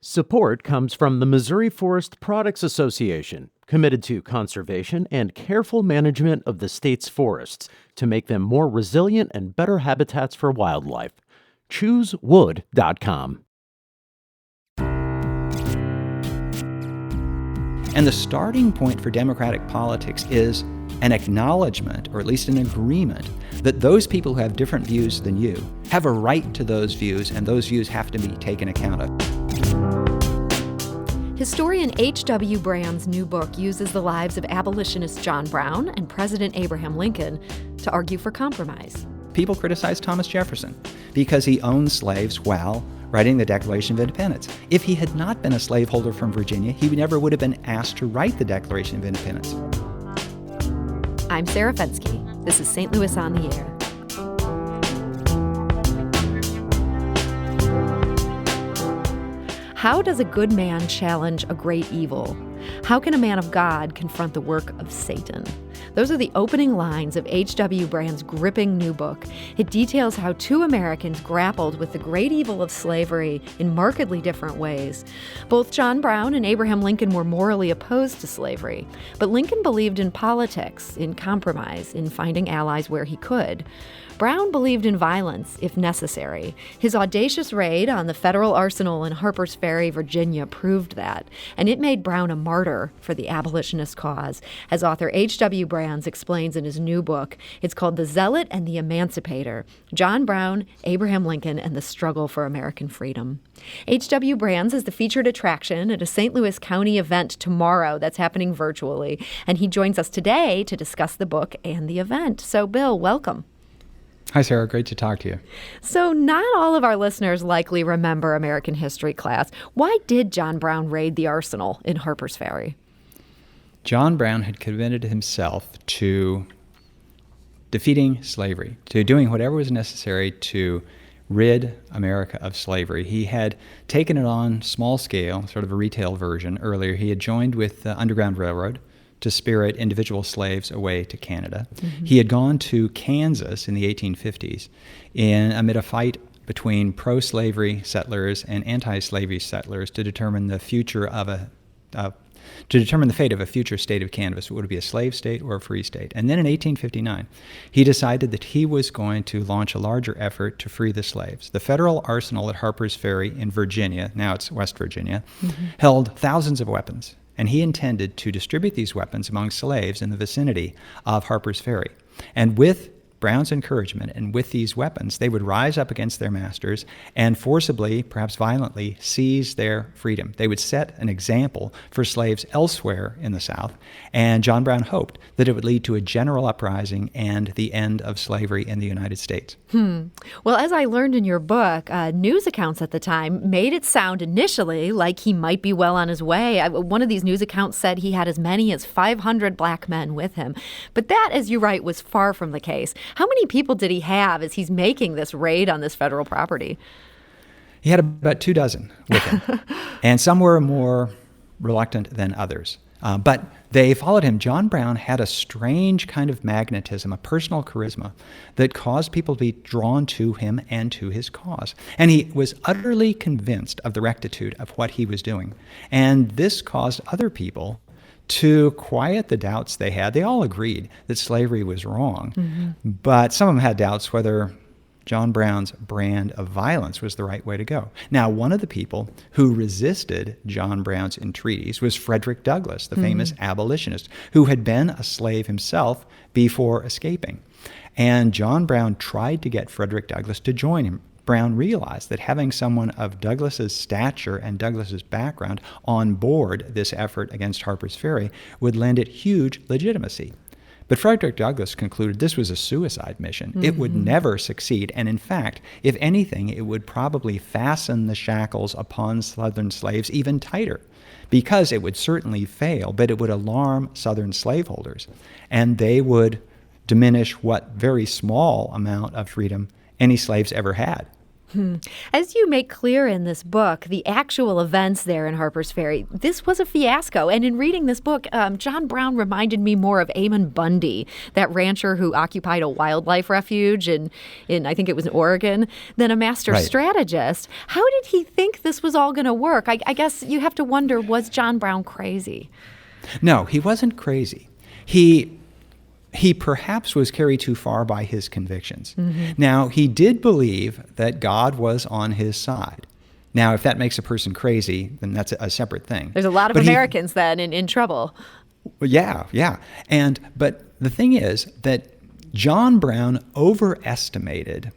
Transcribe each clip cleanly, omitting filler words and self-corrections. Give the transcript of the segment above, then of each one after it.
Support comes from the Missouri Forest Products Association, committed to conservation and careful management of the state's forests to make them more resilient and better habitats for wildlife. ChooseWood.com. And the starting point for democratic politics is an acknowledgement, or at least an agreement, that those people who have different views than you have a right to those views, and those views have to be taken account of. Historian H.W. Brand's new book uses the lives of abolitionist John Brown and President Abraham Lincoln to argue for compromise. People criticize Thomas Jefferson because he owned slaves while writing the Declaration of Independence. If he had not been a slaveholder from Virginia, he never would have been asked to write the Declaration of Independence. I'm Sarah Fensky. This is St. Louis on the Air. How does a good man challenge a great evil? How can a man of God confront the work of Satan? Those are the opening lines of H.W. Brand's gripping new book. It details how two Americans grappled with the great evil of slavery in markedly different ways. Both John Brown and Abraham Lincoln were morally opposed to slavery, but Lincoln believed in politics, in compromise, in finding allies where he could. Brown believed in violence, if necessary. His audacious raid on the federal arsenal in Harper's Ferry, Virginia, proved that, and it made Brown a martyr for the abolitionist cause, as author H.W. Brands explains in his new book. It's called The Zealot and the Emancipator: John Brown, Abraham Lincoln, and the Struggle for American Freedom. H.W. Brands is the featured attraction at a St. Louis County event tomorrow that's happening virtually, and he joins us today to discuss the book and the event. So, Bill, welcome. Hi, Sarah. Great to talk to you. So not all of our listeners likely remember American history class. Why did John Brown raid the arsenal in Harper's Ferry? John Brown had committed himself to defeating slavery, to doing whatever was necessary to rid America of slavery. He had taken it on small scale, sort of a retail version earlier. He had joined with the Underground Railroad to spirit individual slaves away to Canada. Mm-hmm. He had gone to Kansas in the 1850s amid a fight between pro-slavery settlers and anti-slavery settlers to determine the future of the fate of a future state of Kansas. Would it be a slave state or a free state? And then in 1859, he decided that he was going to launch a larger effort to free the slaves. The federal arsenal at Harper's Ferry in Virginia, now it's West Virginia, held thousands of weapons. And he intended to distribute these weapons among slaves in the vicinity of Harper's Ferry. And with Brown's encouragement and with these weapons, they would rise up against their masters and forcibly, perhaps violently, seize their freedom. They would set an example for slaves elsewhere in the South, and John Brown hoped that it would lead to a general uprising and the end of slavery in the United States. Well, as I learned in your book, news accounts at the time made it sound initially like he might be well on his way. One of these news accounts said he had as many as 500 black men with him. But that, as you write, was far from the case. How many people did he have as he's making this raid on this federal property? He had about 24 with him, and some were more reluctant than others. But they followed him. John Brown had a strange kind of magnetism, a personal charisma that caused people to be drawn to him and to his cause. And he was utterly convinced of the rectitude of what he was doing. And this caused other people to quiet the doubts they had. They all agreed that slavery was wrong, but some of them had doubts whether John Brown's brand of violence was the right way to go. Now, one of the people who resisted John Brown's entreaties was Frederick Douglass, the famous abolitionist, who had been a slave himself before escaping. And John Brown tried to get Frederick Douglass to join him. Brown realized that having someone of Douglass's stature and Douglass's background on board this effort against Harper's Ferry would lend it huge legitimacy. But Frederick Douglass concluded this was a suicide mission. It would never succeed. And in fact, if anything, it would probably fasten the shackles upon Southern slaves even tighter, because it would certainly fail, but it would alarm Southern slaveholders. And they would diminish what very small amount of freedom any slaves ever had. As you make clear in this book, the actual events there in Harper's Ferry, this was a fiasco. And in reading this book, John Brown reminded me more of Eamon Bundy, that rancher who occupied a wildlife refuge in I think it was in Oregon, than a master strategist. How did he think this was all going to work? I guess you have to wonder, was John Brown crazy? No, he wasn't crazy. He perhaps was carried too far by his convictions. Now, he did believe that God was on his side. Now, if that makes a person crazy, then that's a separate thing. There's a lot of Americans then in trouble. Yeah. But the thing is that John Brown overestimated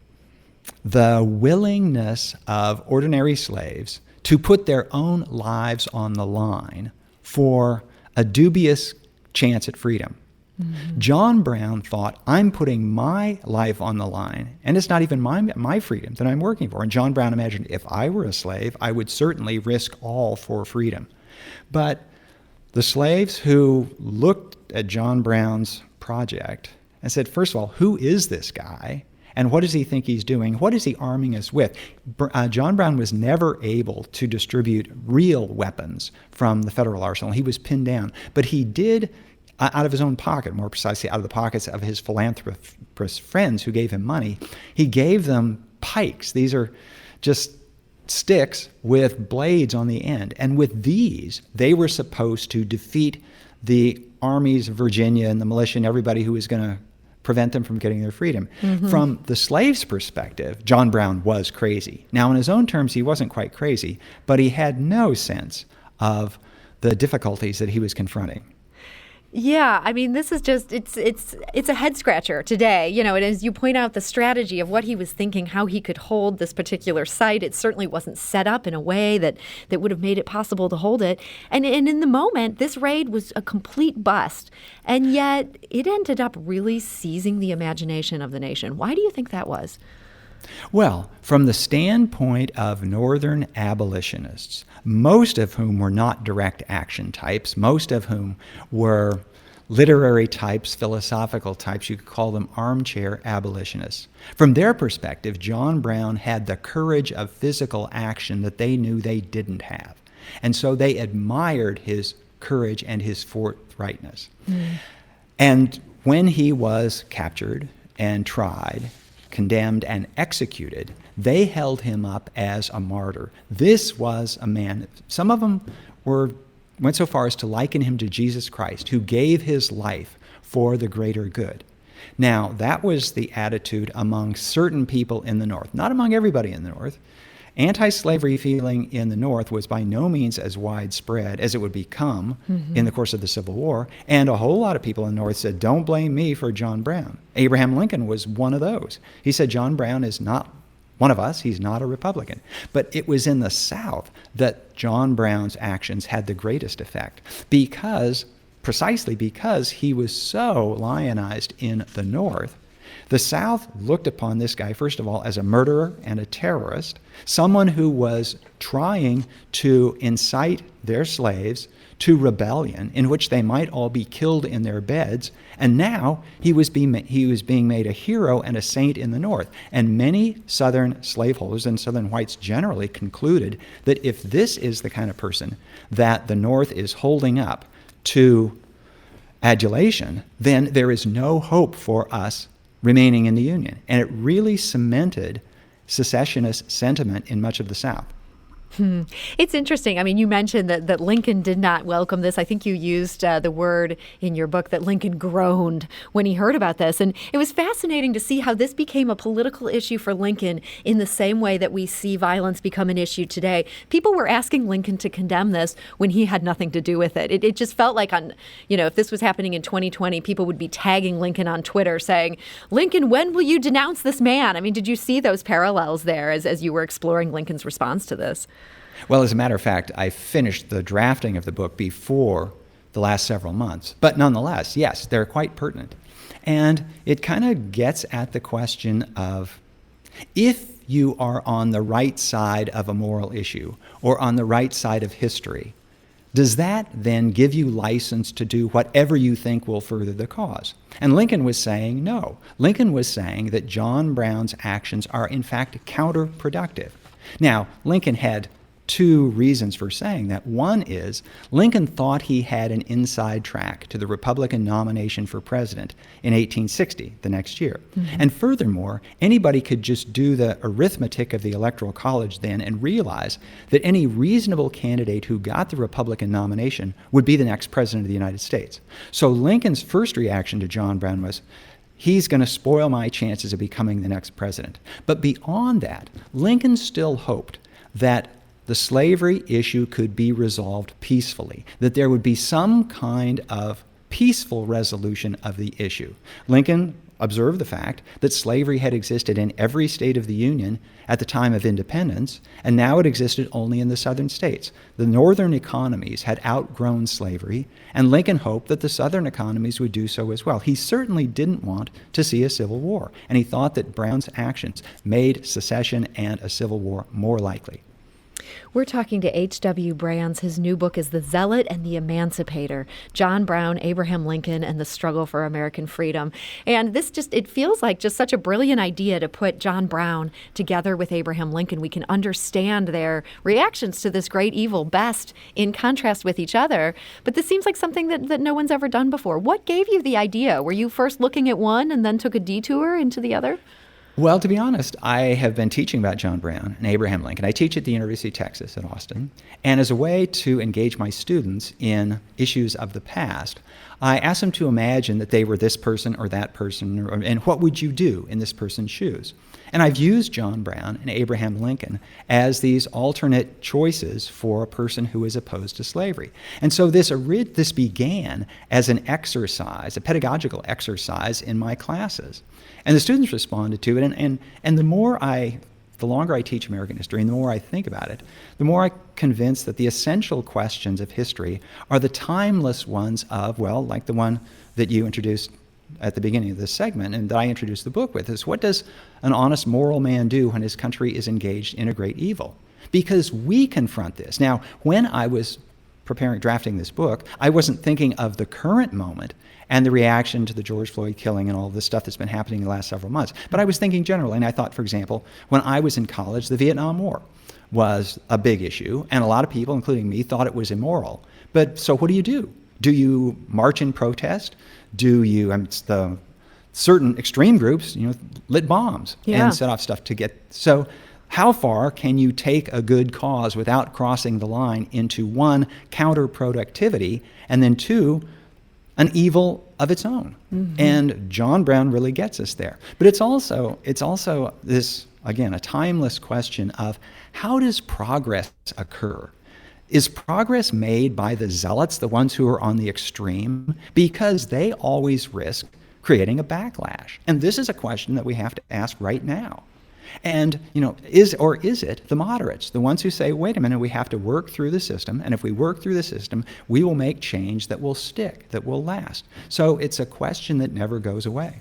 the willingness of ordinary slaves to put their own lives on the line for a dubious chance at freedom. John Brown thought, I'm putting my life on the line, and it's not even my freedom that I'm working for. And John Brown imagined, if I were a slave, I would certainly risk all for freedom. But the slaves who looked at John Brown's project and said, first of all, who is this guy? And what does he think he's doing? What is he arming us with? John Brown was never able to distribute real weapons from the federal arsenal. He was pinned down. But he did, out of his own pocket, more precisely out of the pockets of his philanthropist friends who gave him money, he gave them pikes. These are just sticks with blades on the end. And with these, they were supposed to defeat the armies of Virginia and the militia and everybody who was going to prevent them from getting their freedom. From the slaves' perspective, John Brown was crazy. Now, in his own terms, he wasn't quite crazy, but he had no sense of the difficulties that he was confronting. Yeah, I mean, this is just, it's a head scratcher today, and as you point out, the strategy of what he was thinking, how he could hold this particular site, it certainly wasn't set up in a way that would have made it possible to hold it. And in the moment, this raid was a complete bust, and yet it ended up really seizing the imagination of the nation. Why do you think that was? Well, from the standpoint of Northern abolitionists, most of whom were not direct action types, most of whom were literary types, philosophical types, you could call them armchair abolitionists. From their perspective, John Brown had the courage of physical action that they knew they didn't have. And so they admired his courage and his forthrightness. And when he was captured and tried, condemned and executed, they held him up as a martyr. This was a man, some of them went so far as to liken him to Jesus Christ, who gave his life for the greater good. Now, that was the attitude among certain people in the North, not among everybody in the North. Anti-slavery feeling in the North was by no means as widespread as it would become in the course of the Civil War. And a whole lot of people in the North said, don't blame me for John Brown. Abraham Lincoln was one of those. He said, John Brown is not one of us. He's not a Republican. But it was in the South that John Brown's actions had the greatest effect precisely because he was so lionized in the North. The South looked upon this guy, first of all, as a murderer and a terrorist, someone who was trying to incite their slaves to rebellion, in which they might all be killed in their beds. And now he was being made a hero and a saint in the North. And many Southern slaveholders and Southern whites generally concluded that if this is the kind of person that the North is holding up to adulation, then there is no hope for us remaining in the Union. And it really cemented secessionist sentiment in much of the South. It's interesting. I mean, you mentioned that Lincoln did not welcome this. I think you used the word in your book that Lincoln groaned when he heard about this. And it was fascinating to see how this became a political issue for Lincoln in the same way that we see violence become an issue today. People were asking Lincoln to condemn this when he had nothing to do with it. It just felt like if this was happening in 2020, people would be tagging Lincoln on Twitter saying, Lincoln, when will you denounce this man? I mean, did you see those parallels there as you were exploring Lincoln's response to this? Well, as a matter of fact, I finished the drafting of the book before the last several months. But nonetheless, yes, they're quite pertinent. And it kind of gets at the question of, if you are on the right side of a moral issue or on the right side of history, Does that then give you license to do whatever you think will further the cause? And Lincoln was saying no. Lincoln was saying that John Brown's actions are in fact counterproductive. Now, Lincoln had two reasons for saying that. One is Lincoln thought he had an inside track to the Republican nomination for president in 1860, the next year. And furthermore, anybody could just do the arithmetic of the Electoral College then and realize that any reasonable candidate who got the Republican nomination would be the next president of the United States. So Lincoln's first reaction to John Brown was, he's going to spoil my chances of becoming the next president. But beyond that, Lincoln still hoped that the slavery issue could be resolved peacefully, that there would be some kind of peaceful resolution of the issue. Lincoln observed the fact that slavery had existed in every state of the Union at the time of independence, and now it existed only in the southern states. The northern economies had outgrown slavery, and Lincoln hoped that the southern economies would do so as well. He certainly didn't want to see a civil war, and he thought that Brown's actions made secession and a civil war more likely. We're talking to H.W. Brands. His new book is The Zealot and the Emancipator, John Brown, Abraham Lincoln, and the Struggle for American Freedom. And this it feels like just such a brilliant idea to put John Brown together with Abraham Lincoln. We can understand their reactions to this great evil best in contrast with each other. But this seems like something that no one's ever done before. What gave you the idea? Were you first looking at one and then took a detour into the other? Well, to be honest, I have been teaching about John Brown and Abraham Lincoln. I teach at the University of Texas at Austin. And as a way to engage my students in issues of the past, I ask them to imagine that they were this person or that person, and what would you do in this person's shoes? And I've used John Brown and Abraham Lincoln as these alternate choices for a person who is opposed to slavery. And so this began as an exercise, a pedagogical exercise in my classes. And the students responded to it, and the longer I teach American history and the more I think about it, the more I'm convinced that the essential questions of history are the timeless ones of, well, like the one that you introduced at the beginning of this segment and that I introduced the book with, is what does an honest moral man do when his country is engaged in a great evil? Because we confront this. Now, when I was drafting this book, I wasn't thinking of the current moment and the reaction to the George Floyd killing and all this stuff that's been happening in the last several months. But I was thinking generally, and I thought, for example, when I was in college, the Vietnam War was a big issue, and a lot of people, including me, thought it was immoral. But so what do? Do you march in protest? Do you, the certain extreme groups, lit bombs and set off stuff to get, so how far can you take a good cause without crossing the line into one, counterproductivity, and then two, an evil of its own? And John Brown really gets us there. But it's also this, again, a timeless question of how does progress occur? Is progress made by the zealots, the ones who are on the extreme? Because they always risk creating a backlash. And this is a question that we have to ask right now. And, is it the moderates, the ones who say, wait a minute, we have to work through the system, and if we work through the system, we will make change that will stick, that will last. So it's a question that never goes away.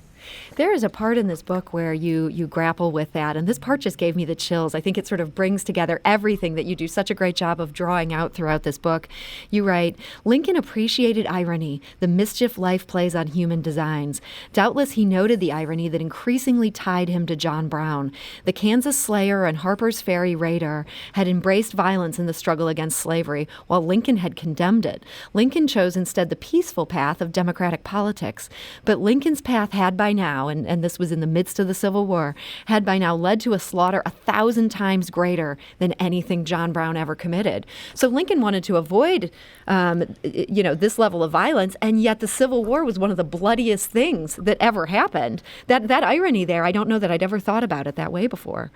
There is a part in this book where you grapple with that, and this part just gave me the chills. I think it sort of brings together everything that you do such a great job of drawing out throughout this book. You write, Lincoln appreciated irony, the mischief life plays on human designs. Doubtless he noted the irony that increasingly tied him to John Brown. The Kansas Slayer and Harper's Ferry Raider had embraced violence in the struggle against slavery, while Lincoln had condemned it. Lincoln chose instead the peaceful path of democratic politics. But Lincoln's path had by now, and this was in the midst of the Civil War, had by now led to a slaughter 1,000 times greater than anything John Brown ever committed. So Lincoln wanted to avoid, this level of violence, and yet the Civil War was one of the bloodiest things that ever happened. That irony there, I don't know that I'd ever thought about it that way before.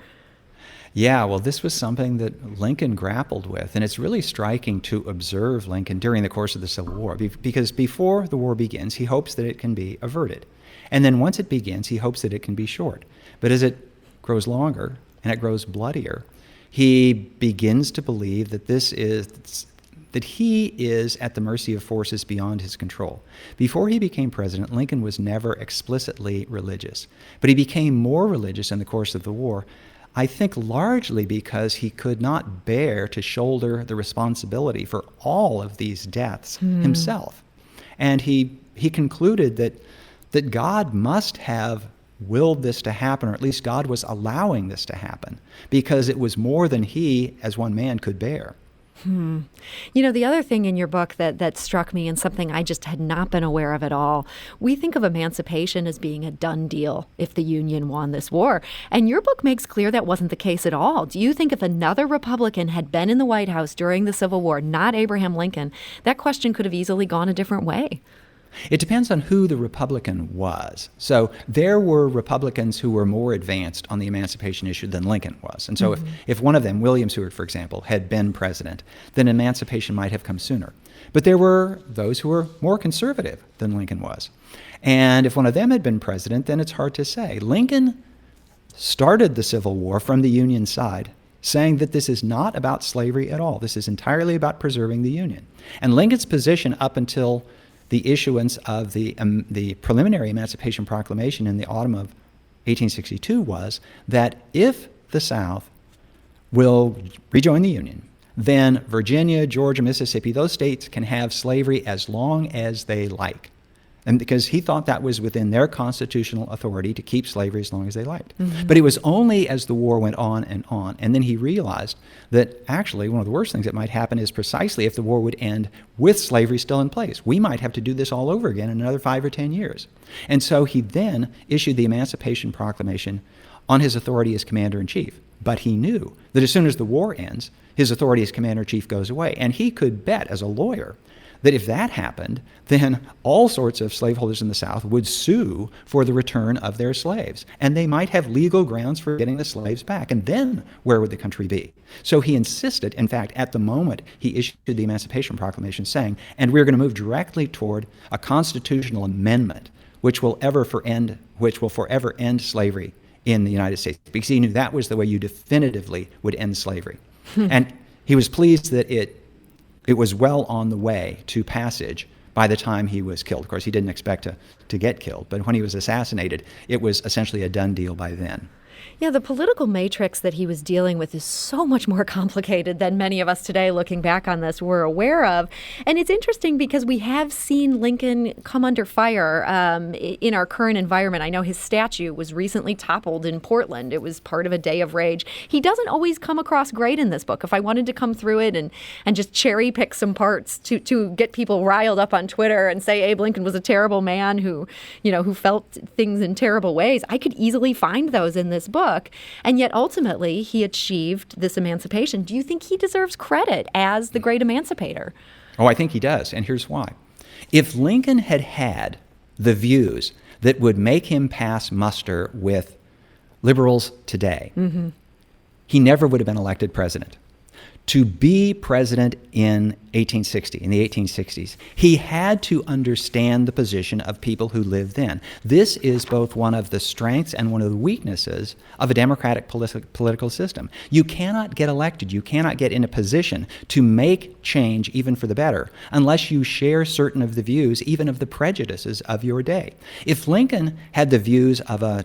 Yeah, well, this was something that Lincoln grappled with, and it's really striking to observe Lincoln during the course of the Civil War, because before the war begins, he hopes that it can be averted. And then once it begins, he hopes that it can be short. But as it grows longer and it grows bloodier, he begins to believe that he is at the mercy of forces beyond his control. Before he became president, Lincoln was never explicitly religious, but he became more religious in the course of the war I think largely because he could not bear to shoulder the responsibility for all of these deaths himself. And he concluded that God must have willed this to happen, or at least God was allowing this to happen, because it was more than he, as one man, could bear. You know, the other thing in your book that struck me, and something I just had not been aware of at all, we think of emancipation as being a done deal if the Union won this war. And your book makes clear that wasn't the case at all. Do you think if another Republican had been in the White House during the Civil War, not Abraham Lincoln, that question could have easily gone a different way? It depends on who the Republican was. So there were Republicans who were more advanced on the emancipation issue than Lincoln was. And so if one of them, William Seward, for example, had been president, then emancipation might have come sooner. But there were those who were more conservative than Lincoln was. And if one of them had been president, then it's hard to say. Lincoln started the Civil War from the Union side, saying that this is not about slavery at all. This is entirely about preserving the Union. And Lincoln's position up until the issuance of the preliminary Emancipation Proclamation in the autumn of 1862 was that if the South will rejoin the Union, then Virginia, Georgia, Mississippi, those states can have slavery as long as they like. And because he thought that was within their constitutional authority to keep slavery as long as they liked. But it was only as the war went on, and then he realized that actually one of the worst things that might happen is precisely if the war would end with slavery still in place. We might have to do this all over again in another 5 or 10 years. And so he then issued the Emancipation Proclamation on his authority as commander-in-chief. But he knew that as soon as the war ends, his authority as commander-in-chief goes away. And he could bet as a lawyer that if that happened, then all sorts of slaveholders in the South would sue for the return of their slaves. And they might have legal grounds for getting the slaves back. And then where would the country be? So he insisted, in fact, at the moment he issued the Emancipation Proclamation, saying, and we're going to move directly toward a constitutional amendment which will forever end slavery in the United States. Because he knew that was the way you definitively would end slavery. And he was pleased that it was well on the way to passage by the time he was killed. Of course, he didn't expect to get killed, but when he was assassinated, it was essentially a done deal by then. Yeah, the political matrix that he was dealing with is so much more complicated than many of us today, looking back on this, were aware of. And it's interesting because we have seen Lincoln come under fire in our current environment. I know his statue was recently toppled in Portland. It was part of a day of rage. He doesn't always come across great in this book. If I wanted to come through it and just cherry pick some parts to get people riled up on Twitter and say Abe Lincoln was a terrible man who felt things in terrible ways, I could easily find those in this book. And yet ultimately he achieved this emancipation. Do you think he deserves credit as the great emancipator? Oh, I think he does, and here's why. If Lincoln had had the views that would make him pass muster with liberals today, he never would have been elected president. To be president in the 1860s, he had to understand the position of people who lived then. This is both one of the strengths and one of the weaknesses of a democratic political system. You cannot get elected, you cannot get in a position to make change even for the better unless you share certain of the views, even of the prejudices of your day. If Lincoln had the views of a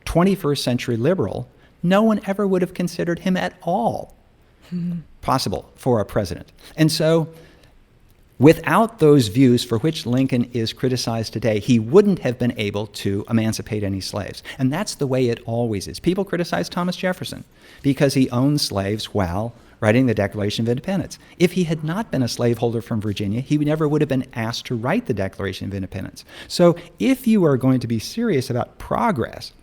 21st century liberal, no one ever would have considered him at all possible for a president. And so without those views for which Lincoln is criticized today, he wouldn't have been able to emancipate any slaves. And that's the way it always is. People criticize Thomas Jefferson because he owned slaves while writing the Declaration of Independence. If he had not been a slaveholder from Virginia, he never would have been asked to write the Declaration of Independence. So if you are going to be serious about progress,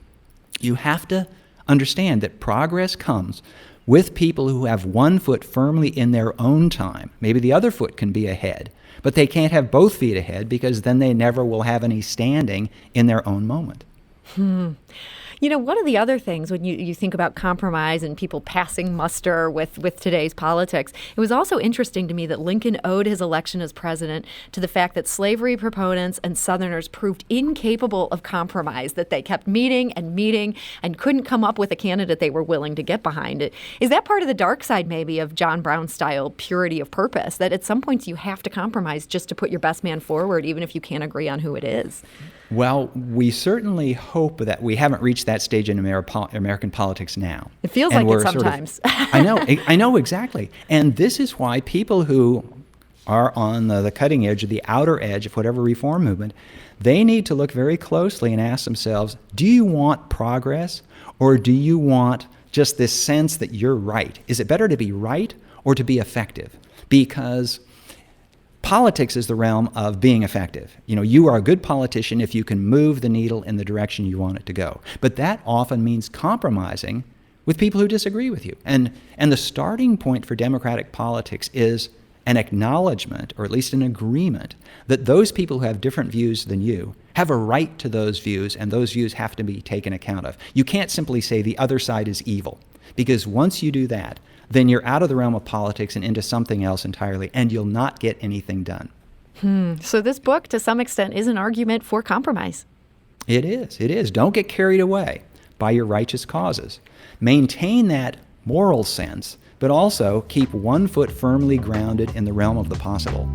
you have to understand that progress comes with people who have one foot firmly in their own time. Maybe the other foot can be ahead, but they can't have both feet ahead because then they never will have any standing in their own moment. You know, one of the other things when you think about compromise and people passing muster with today's politics, it was also interesting to me that Lincoln owed his election as president to the fact that slavery proponents and Southerners proved incapable of compromise, that they kept meeting and couldn't come up with a candidate they were willing to get behind. It is that part of the dark side maybe of John Brown's style purity of purpose, that at some points you have to compromise just to put your best man forward, even if you can't agree on who it is? Well, we certainly hope that we haven't reached reached that stage in American politics now. It feels And like it we're sort of- sometimes. I know exactly. And this is why people who are on the cutting edge, or the outer edge of whatever reform movement, they need to look very closely and ask themselves, do you want progress, or do you want just this sense that you're right? Is it better to be right or to be effective? Because politics is the realm of being effective. You are a good politician if you can move the needle in the direction you want it to go. But that often means compromising with people who disagree with you. And the starting point for democratic politics is an acknowledgement, or at least an agreement, that those people who have different views than you have a right to those views, and those views have to be taken account of. You can't simply say the other side is evil, because once you do that, then you're out of the realm of politics and into something else entirely, and you'll not get anything done. So this book, to some extent, is an argument for compromise. It is. Don't get carried away by your righteous causes. Maintain that moral sense, but also keep one foot firmly grounded in the realm of the possible.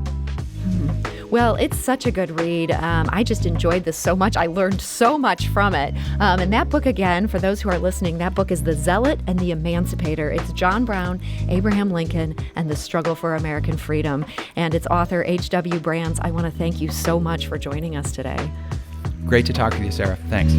Well, it's such a good read. I just enjoyed this so much. I learned so much from it. And that book, again, for those who are listening, that book is The Zealot and the Emancipator. It's John Brown, Abraham Lincoln, and the Struggle for American Freedom. And its author, H.W. Brands. I want to thank you so much for joining us today. Great to talk with you, Sarah. Thanks.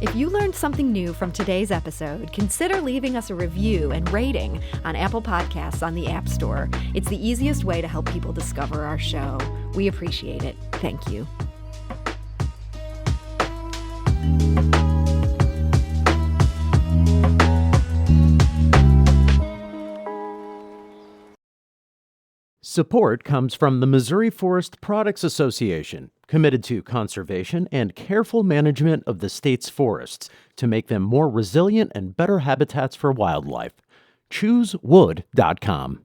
If you learned something new from today's episode, consider leaving us a review and rating on Apple Podcasts on the App Store. It's the easiest way to help people discover our show. We appreciate it. Thank you. Support comes from the Missouri Forest Products Association, committed to conservation and careful management of the state's forests to make them more resilient and better habitats for wildlife. ChooseWood.com.